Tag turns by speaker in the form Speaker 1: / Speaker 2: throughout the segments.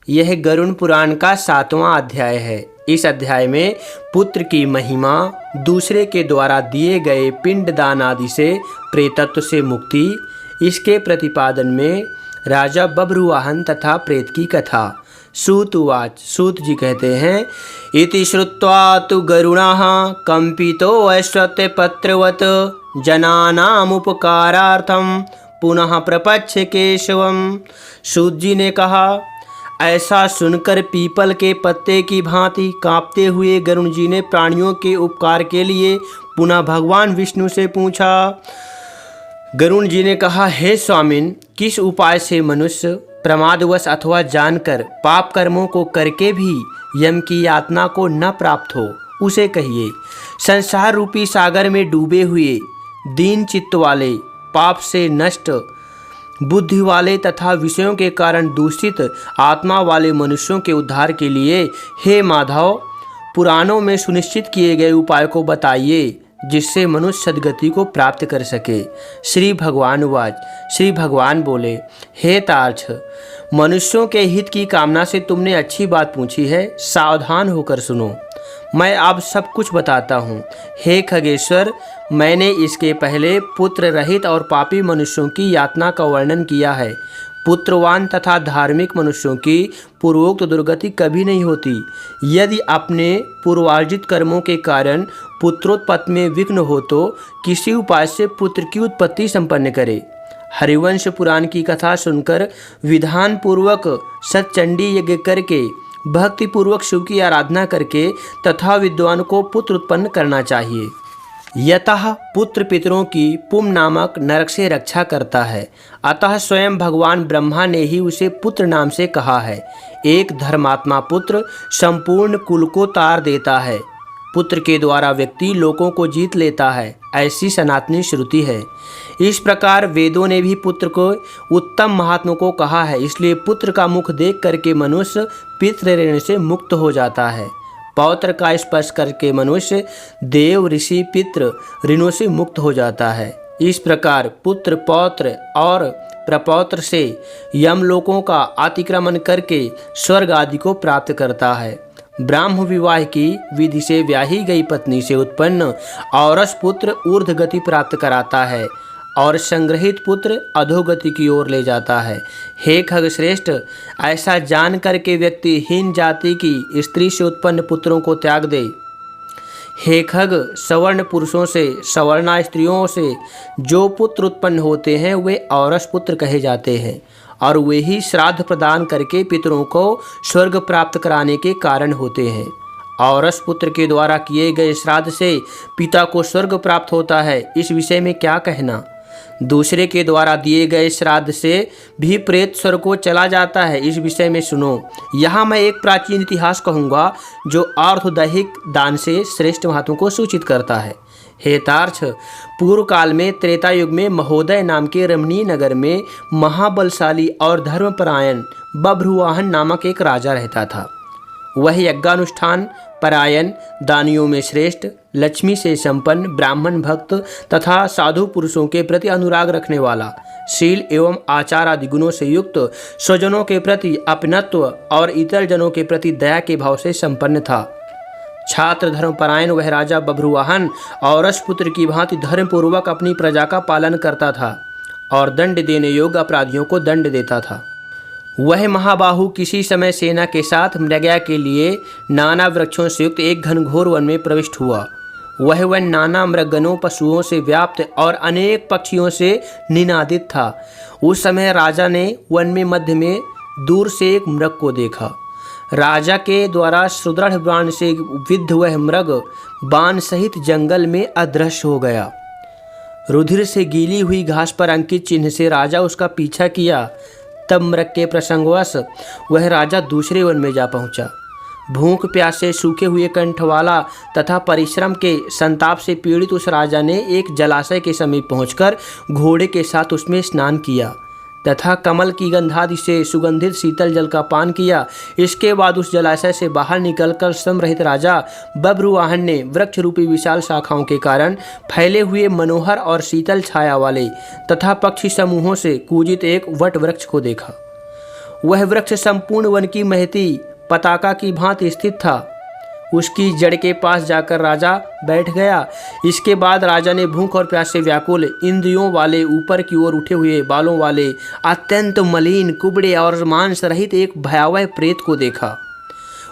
Speaker 1: यह गरुड़ पुराण का 7वां अध्याय है। इस अध्याय में पुत्र की महिमा, दूसरे के द्वारा दिए गए पिंडदान आदि से प्रेतत्व से मुक्ति, इसके प्रतिपादन में राजा बभ्रुवाहन तथा प्रेत की कथा। सूत उवाच, सूत जी कहते हैं, इति श्रुत्वा तु गरुणः कंपितो ऐश्वर्य पत्रवत जनानामुपकारार्थं पुनः प्रपच्छ केशवम। सूत जी ने कहा, ऐसा सुनकर पीपल के पत्ते की भांति कांपते हुए गरुड़ जी ने प्राणियों के उपकार के लिए पुनः भगवान विष्णु से पूछा। गरुड़ जी ने कहा, हे स्वामिन, किस उपाय से मनुष्य प्रमादवश अथवा जानकर पाप कर्मों को करके भी यम की यातना को न प्राप्त हो, उसे कहिए। संसार रूपी सागर में डूबे हुए दीन चित्त वाले, पाप से नष्ट बुद्धि वाले तथा विषयों के कारण दूषित आत्मा वाले मनुष्यों के उद्धार के लिए हे माधव, पुराणों में सुनिश्चित किए गए उपाय को बताइए, जिससे मनुष्य सद्गति को प्राप्त कर सके। श्री भगवान उवाच, श्री भगवान बोले, हे तार्क्ष, मनुष्यों के हित की कामना से तुमने अच्छी बात पूछी है, सावधान होकर सुनो। मैं अब सब कुछ बताता हूँ। हे खगेश्वर, मैंने इसके पहले पुत्र रहित और पापी मनुष्यों की यातना का वर्णन किया है। पुत्रवान तथा धार्मिक मनुष्यों की पूर्वोक्त दुर्गति कभी नहीं होती, यदि अपने पूर्वार्जित कर्मों के कारण पुत्रोत्पत्ति में विघ्न हो तो किसी उपाय से पुत्र की उत्पत्ति संपन्न करे। हरिवंश पुराण की कथा सुनकर विधान पूर्वक सतचंडी यज्ञ करके, भक्ति पूर्वक शिव की आराधना करके तथा विद्वान को पुत्र उत्पन्न करना चाहिए। यतः पुत्र पितरों की पुम नामक नरक से रक्षा करता है, अतः स्वयं भगवान ब्रह्मा ने ही उसे पुत्र नाम से कहा है। एक धर्मात्मा पुत्र संपूर्ण कुल को तार देता है। पुत्र के द्वारा व्यक्ति लोकों को जीत लेता है, ऐसी सनातनी श्रुति है। इस प्रकार वेदों ने भी पुत्र को उत्तम महात्मा को कहा है। इसलिए पुत्र का मुख देख करके मनुष्य पितृ ऋण से मुक्त हो जाता है। पौत्र का स्पर्श करके मनुष्य देव ऋषि पितृ ऋणों से मुक्त हो जाता है। इस प्रकार पुत्र पौत्र और प्रपौत्र से यम लोकों का अतिक्रमण करके स्वर्ग आदि को प्राप्त करता है। ब्राह्म विवाह की विधि से ब्याही गई पत्नी से उत्पन्न औरस पुत्र ऊर्ध्व गति प्राप्त कराता है और संग्रहित पुत्र अधोगति की ओर ले जाता है। हे खगश्रेष्ठ, ऐसा जान करके व्यक्ति हीन जाति की स्त्री से उत्पन्न पुत्रों को त्याग दे। हे खग, सवर्ण पुरुषों से सवर्णा स्त्रियों से जो पुत्र उत्पन्न होते हैं वे औरस पुत्र कहे जाते हैं और वे ही श्राद्ध प्रदान करके पितरों को स्वर्ग प्राप्त कराने के कारण होते हैं। औरस पुत्र के द्वारा किए गए श्राद्ध से पिता को स्वर्ग प्राप्त होता है, इस विषय में क्या कहना। दूसरे के द्वारा दिए गए श्राद्ध से भी प्रेत स्वर्ग को चला जाता है, इस विषय में सुनो। यहाँ मैं एक प्राचीन इतिहास कहूँगा जो आर्धदैहिक दान से श्रेष्ठ महात्मा को सूचित करता है। हे तार्क्ष, पूर्व काल में त्रेता युग में महोदय नाम के रमणीय नगर में महाबलशाली और धर्मपरायण बभ्रुवाहन नामक एक राजा रहता था। वह यज्ञानुष्ठान परायण, दानियों में श्रेष्ठ, लक्ष्मी से संपन्न, ब्राह्मण भक्त तथा साधु पुरुषों के प्रति अनुराग रखने वाला, शील एवं आचार आदि गुणों से युक्त, स्वजनों के प्रति अपनत्व और इतर जनों के प्रति दया के भाव से संपन्न था। छात्र धर्मपरायण वह राजा बभ्रुवाहन औरस पुत्र की भांति धर्मपूर्वक अपनी प्रजा का पालन करता था और दंड देने योग्य अपराधियों को दंड देता था। वह महाबाहु किसी समय सेना के साथ मृगया के लिए नाना वृक्षों से युक्त एक घनघोर वन में प्रविष्ट हुआ। वह वन नाना मृगगणों, पशुओं से व्याप्त और अनेक पक्षियों से निनादित था। उस समय राजा ने वन में मध्य में दूर से एक मृग को देखा। राजा के द्वारा सुदृढ़ बाण से विद्ध वह मृग बाण सहित जंगल में अदृश्य हो गया। रुधिर से गीली हुई घास पर अंकित चिन्ह से राजा उसका पीछा किया। तब मृग के प्रसंगवश वह राजा दूसरे वन में जा पहुंचा। भूख प्यास से सूखे हुए कंठ वाला तथा परिश्रम के संताप से पीड़ित उस राजा ने एक जलाशय के समीप पहुंचकर घोड़े के साथ उसमें स्नान किया तथा कमल की गंधादि से सुगंधित शीतल जल का पान किया। इसके बाद उस जलाशय से बाहर निकलकर श्रम रहित राजा बभ्रुवाहन ने वृक्ष रूपी विशाल शाखाओं के कारण फैले हुए मनोहर और शीतल छाया वाले तथा पक्षी समूहों से कूजित एक वट वृक्ष को देखा। वह वृक्ष संपूर्ण वन की महती पताका की भांति स्थित था। उसकी जड़ के पास जाकर राजा बैठ गया। इसके बाद राजा ने भूख और प्यास से व्याकुल इंद्रियों वाले, ऊपर की ओर उठे हुए बालों वाले, अत्यंत मलिन, कुबड़े और मांस रहित एक भयावह प्रेत को देखा।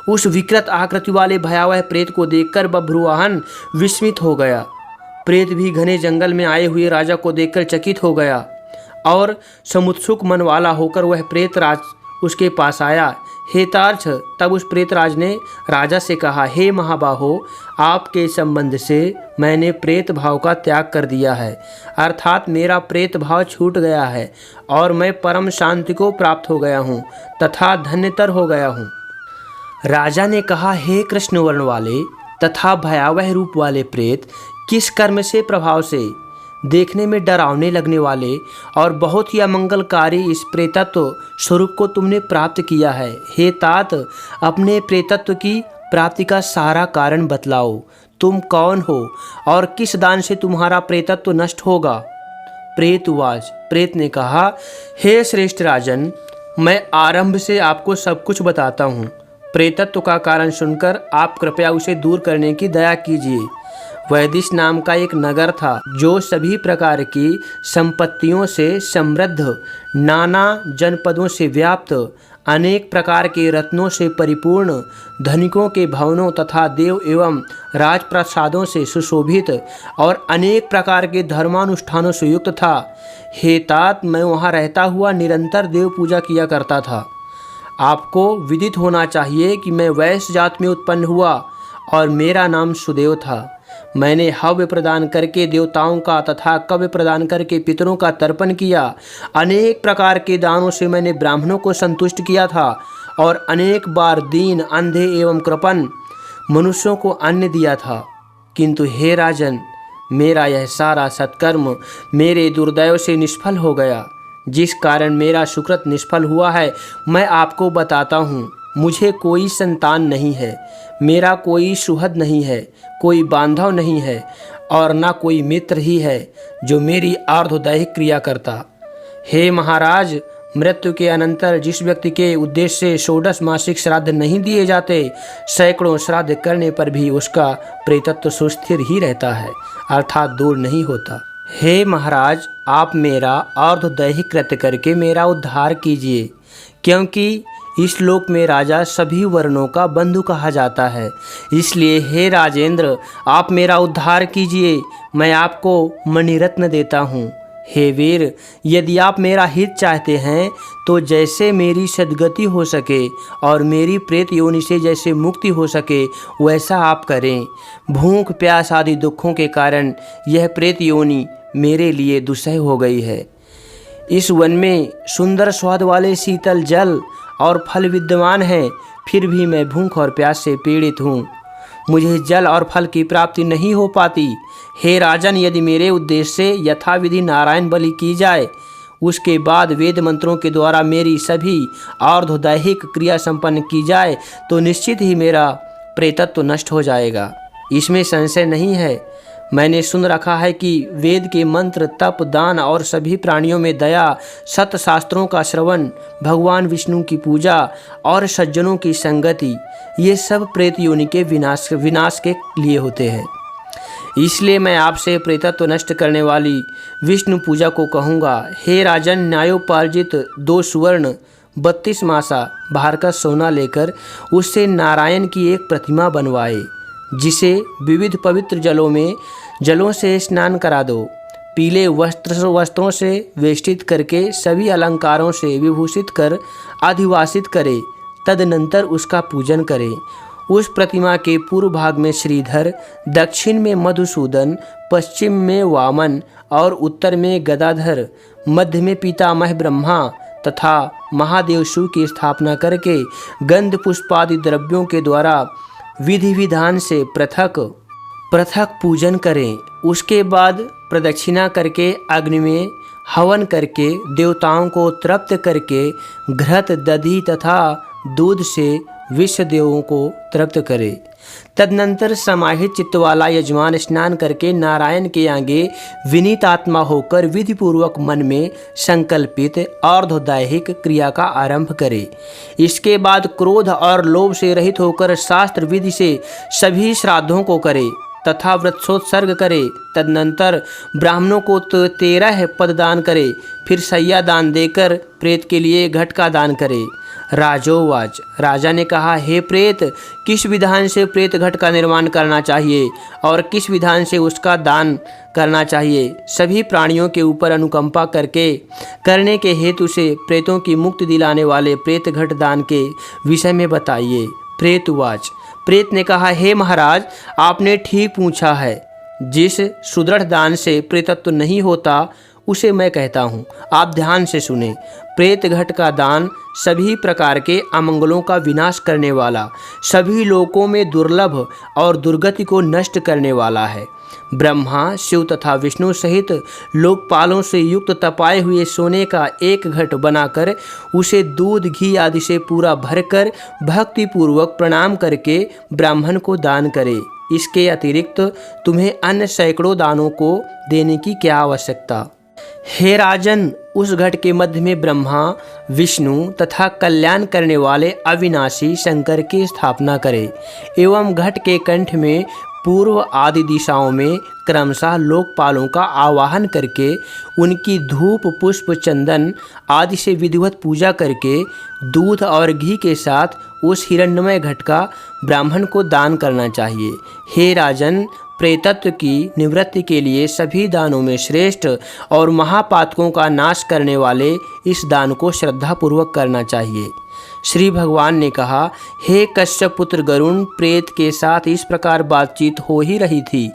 Speaker 1: उस विकृत आकृति वाले भयावह प्रेत को देखकर बभ्रुवाहन विस्मित हो गया। प्रेत भी घने जंगल में आए हुए राजा को देखकर चकित हो गया और समुत्सुक मन वाला होकर वह प्रेतराज उसके पास आया। हे तार्क्ष, तब उस प्रेतराज ने राजा से कहा, हे महाबाहो, आपके संबंध से मैंने प्रेत भाव का त्याग कर दिया है, अर्थात मेरा प्रेत भाव छूट गया है और मैं परम शांति को प्राप्त हो गया हूँ तथा धन्यतर हो गया हूँ। राजा ने कहा, हे कृष्ण वर्ण वाले तथा भयावह रूप वाले प्रेत, किस कर्म से प्रभाव से देखने में डरावने लगने वाले और बहुत ही अमंगलकारी इस प्रेतत्व स्वरूप को तुमने प्राप्त किया है? हे तात, अपने प्रेतत्व की प्राप्ति का सारा कारण बतलाओ। तुम कौन हो और किस दान से तुम्हारा प्रेतत्व नष्ट होगा? प्रेतवाज, प्रेत ने कहा, हे श्रेष्ठ राजन, मैं आरंभ से आपको सब कुछ बताता हूँ। प्रेतत्व का कारण सुनकर आप कृपया उसे दूर करने की दया कीजिए। वैदिश नाम का एक नगर था जो सभी प्रकार की संपत्तियों से समृद्ध, नाना जनपदों से व्याप्त, अनेक प्रकार के रत्नों से परिपूर्ण, धनिकों के भवनों तथा देव एवं राजप्रसादों से सुशोभित और अनेक प्रकार के धर्मानुष्ठानों से युक्त था। हे तात, मैं वहाँ रहता हुआ निरंतर देव पूजा किया करता था। आपको विदित होना चाहिए कि मैं वैश्य जात में उत्पन्न हुआ और मेरा नाम सुदेव था। मैंने हव्य प्रदान करके देवताओं का तथा कव्य प्रदान करके पितरों का तर्पण किया। अनेक प्रकार के दानों से मैंने ब्राह्मणों को संतुष्ट किया था और अनेक बार दीन, अंधे एवं कृपण मनुष्यों को अन्न दिया था। किंतु हे राजन, मेरा यह सारा सत्कर्म मेरे दुर्दैव से निष्फल हो गया, जिस कारण मेरा सुकृत निष्फल हुआ है मैं आपको बताता हूँ। मुझे कोई संतान नहीं है, मेरा कोई सुहृद नहीं है, कोई बांधव नहीं है और ना कोई मित्र ही है जो मेरी आर्धदैहिक क्रिया करता। हे महाराज, मृत्यु के अनंतर जिस व्यक्ति के उद्देश्य से षोडश मासिक श्राद्ध नहीं दिए जाते, सैकड़ों श्राद्ध करने पर भी उसका प्रेतत्व सुस्थिर ही रहता है, अर्थात दूर नहीं होता। हे महाराज, आप मेरा अर्धदैहिक कृत्य करके मेरा उद्धार कीजिए, क्योंकि इस लोक में राजा सभी वर्णों का बंधु कहा जाता है। इसलिए हे राजेंद्र, आप मेरा उद्धार कीजिए, मैं आपको मणिरत्न देता हूँ। हे वीर, यदि आप मेरा हित चाहते हैं तो जैसे मेरी सद्गति हो सके और मेरी प्रेत योनि से जैसे मुक्ति हो सके वैसा आप करें। भूख, प्यास आदि दुखों के कारण यह प्रेत योनि मेरे लिए दुस्सह हो गई है। इस वन में सुंदर स्वाद वाले शीतल जल और फल विद्यमान हैं, फिर भी मैं भूख और प्यास से पीड़ित हूँ। मुझे जल और फल की प्राप्ति नहीं हो पाती। हे राजन, यदि मेरे उद्देश्य से यथाविधि नारायण बलि की जाए, उसके बाद वेद मंत्रों के द्वारा मेरी सभी अर्धदैहिक क्रिया संपन्न की जाए तो निश्चित ही मेरा प्रेतत्व नष्ट हो जाएगा, इसमें संशय नहीं है। मैंने सुन रखा है कि वेद के मंत्र, तप, दान और सभी प्राणियों में दया, सत शास्त्रों का श्रवण, भगवान विष्णु की पूजा और सज्जनों की संगति, ये सब प्रेत योनि के विनाश के लिए होते हैं। इसलिए मैं आपसे प्रेतत्व नष्ट करने वाली विष्णु पूजा को कहूँगा। हे राजन, न्यायोपार्जित 2 सुवर्ण 32 मासा बाहर का सोना लेकर उससे नारायण की एक प्रतिमा बनवाए, जिसे विविध पवित्र जलों से स्नान करा दो। पीले वस्त्रों से वेष्टित करके सभी अलंकारों से विभूषित कर अधिवासित करे। तदनंतर उसका पूजन करे। उस प्रतिमा के पूर्व भाग में श्रीधर, दक्षिण में मधुसूदन, पश्चिम में वामन और उत्तर में गदाधर, मध्य में पितामह ब्रह्मा तथा महादेव शिव की स्थापना करके गंध पुष्पादि द्रव्यों के द्वारा विधि विधान से पृथक पूजन करें। उसके बाद प्रदक्षिणा करके अग्नि में हवन करके देवताओं को तृप्त करके घृत, दधि तथा दूध से विश्व देवों को तृप्त करे। तदनंतर समाहित चित्त वाला यजमान स्नान करके नारायण के आगे विनीत आत्मा होकर विधि पूर्वक मन में संकल्पित अर्धदैहिक क्रिया का आरंभ करे। इसके बाद क्रोध और लोभ से रहित होकर शास्त्र विधि से सभी श्राद्धों को करे तथा वृक्षोत्सर्ग करे। तदनंतर ब्राह्मणों को 13 पद दान करे। फिर सैया दान देकर प्रेत के लिए घट का दान करे। राजोवाच, राजा ने कहा, हे प्रेत, किस विधान से प्रेत घट का निर्माण करना चाहिए और किस विधान से उसका दान करना चाहिए? सभी प्राणियों के ऊपर अनुकंपा करने के हेतु से प्रेतों की मुक्ति दिलाने वाले प्रेत घट दान के विषय में बताइए। प्रेतवाच, प्रेत ने कहा, हे महाराज, आपने ठीक पूछा है। जिस सुदृढ़ दान से प्रेतत्व नहीं होता उसे मैं कहता हूँ, आप ध्यान से सुने। प्रेत घट का दान सभी प्रकार के अमंगलों का विनाश करने वाला, सभी लोकों में दुर्लभ और दुर्गति को नष्ट करने वाला है। ब्रह्मा, शिव तथा विष्णु सहित लोकपालों से युक्त तपाए हुए सोने का एक घट बनाकर उसे दूध घी आदि से पूरा भरकर भक्ति पूर्वक प्रणाम करके ब्राह्मण को दान करे। इसके अतिरिक्त तुम्हें अन्य सैकड़ों दानों को देने की क्या आवश्यकता? हे राजन, उस घट के मध्य में ब्रह्मा, विष्णु तथा कल्याण करने वाले अविनाशी शंकर की स्थापना करे एवं घट के कंठ में पूर्व आदि दिशाओं में क्रमशः लोकपालों का आवाहन करके उनकी धूप पुष्प चंदन आदि से विधिवत पूजा करके दूध और घी के साथ उस हिरण्यमय घट का ब्राह्मण को दान करना चाहिए। हे राजन, प्रेतत्व की निवृत्ति के लिए सभी दानों में श्रेष्ठ और महापातकों का नाश करने वाले इस दान को श्रद्धापूर्वक करना चाहिए। श्री भगवान ने कहा, हे कश्यप पुत्र गरुण, प्रेत के साथ इस प्रकार बातचीत हो ही रही थी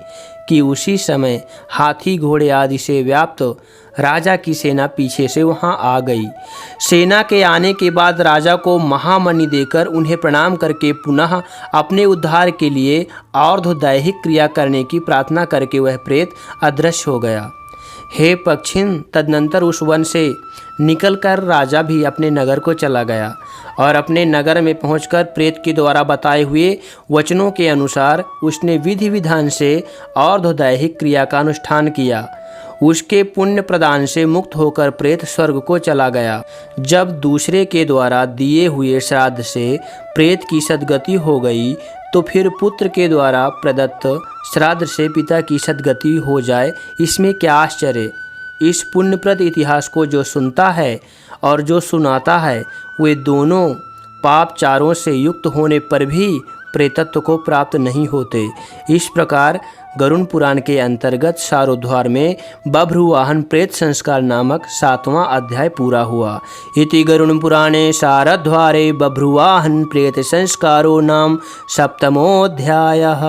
Speaker 1: कि उसी समय हाथी घोड़े आदि से व्याप्त राजा की सेना पीछे से वहां आ गई। सेना के आने के बाद राजा को महामणि देकर उन्हें प्रणाम करके पुनः अपने उद्धार के लिए अर्धदैहिक क्रिया करने की प्रार्थना करके वह प्रेत अदृश्य हो गया। हे पक्षिन, तदनंतर उस वन से निकलकर राजा भी अपने नगर को चला गया और अपने नगर में पहुंचकर प्रेत के द्वारा बताए हुए वचनों के अनुसार उसने विधि विधान से अर्धदैहिक क्रिया का अनुष्ठान किया। उसके पुण्य प्रदान से मुक्त होकर प्रेत स्वर्ग को चला गया। जब दूसरे के द्वारा दिए हुए श्राद्ध से प्रेत की सद्गति हो गई तो फिर पुत्र के द्वारा प्रदत्त श्राद्ध से पिता की सद्गति हो जाए, इसमें क्या आश्चर्य। इस पुण्यप्रद इतिहास को जो सुनता है और जो सुनाता है वे दोनों पापचारों से युक्त होने पर भी प्रेतत्व को प्राप्त नहीं होते। इस प्रकार गरुण पुराण के अंतर्गत शारोद्धार में बभ्रुवाहन प्रेत संस्कार नामक 7वां अध्याय पूरा हुआ। इति गरुण पुराणे शारद्वारे बभ्रुवाहन प्रेत संस्कारो नाम 7मोऽध्यायः।